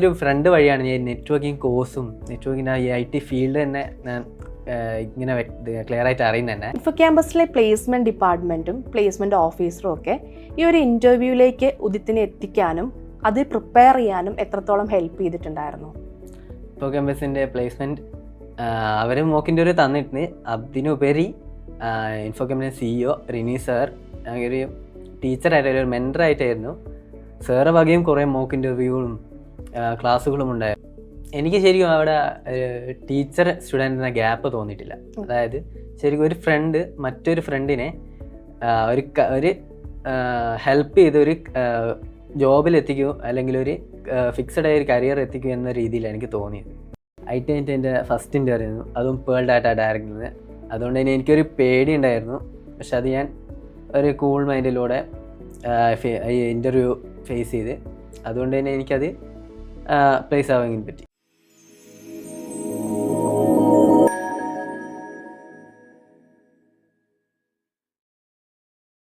ഒരു ഫ്രണ്ട് വഴിയാണ് ഞാൻ നെറ്റ്വർക്കിംഗ് കോഴ്സും നെറ്റ്വർക്കിൻ്റെ ഈ IT ഫീൽഡ് തന്നെ ഞാൻ ഇങ്ങനെ ക്ലിയർ ആയിട്ട് അറിയുന്നത് തന്നെ. ഇൻഫോ ക്യാമ്പസിലെ പ്ലേസ്മെൻറ്റ് ഡിപ്പാർട്ട്മെൻറ്റും പ്ലേസ്മെൻറ്റ് ഓഫീസറും ഒക്കെ ഈ ഒരു ഇൻ്റർവ്യൂവിലേക്ക് ഉദിത്തിനെ എത്തിക്കാനും അത് പ്രിപ്പയർ ചെയ്യാനും എത്രത്തോളം ഹെൽപ്പ് ചെയ്തിട്ടുണ്ടായിരുന്നു? ഇൻഫോ ക്യാമ്പസിൻ്റെ പ്ലേസ്മെൻറ്റ് അവർ മോക്കിൻ്റെ ഒരു തന്നിട്ടുണ്ട്. അതിനുപരി ഇൻഫോ ക്യാമ്പസിൻ്റെ CEO റിനി സാർ ഒരു ടീച്ചറായിട്ട് ഒരു മെൻറ്ററായിട്ടായിരുന്നു. സാറ് വകയും കുറേ മോക്ക് ഇൻ്റർവ്യൂകളും ക്ലാസ്സുകളും ഉണ്ടായിരുന്നു. എനിക്ക് ശരിക്കും അവിടെ ടീച്ചർ സ്റ്റുഡൻ്റ് എന്ന ഗ്യാപ്പ് തോന്നിയിട്ടില്ല. അതായത് ശരിക്കും ഒരു ഫ്രണ്ട് മറ്റൊരു ഫ്രണ്ടിനെ ഒരു ഹെൽപ്പ് ചെയ്ത് ഒരു ജോബിലെത്തിക്കുകയോ അല്ലെങ്കിൽ ഒരു ഫിക്സഡ് ആയ ഒരു കരിയർ എത്തിക്കുകയോ എന്ന രീതിയിലാണ് എനിക്ക് തോന്നിയത്. IT എൻ്റെ ഫസ്റ്റ് ഇൻ്റർവ്യൂ ആയിരുന്നു, അതും പേൾ ഡാറ്റ ഡയറക്ടറിന്. അതുകൊണ്ട് തന്നെ എനിക്കൊരു പേടി ഉണ്ടായിരുന്നു. പക്ഷെ അത് ഞാൻ ഒരു കൂൾ മൈൻഡിലൂടെ ഈ ഇൻ്റർവ്യൂ ഫേസ് ചെയ്ത് അതുകൊണ്ട് തന്നെ എനിക്കത് പ്ലേസ് ആവാൻ പറ്റി.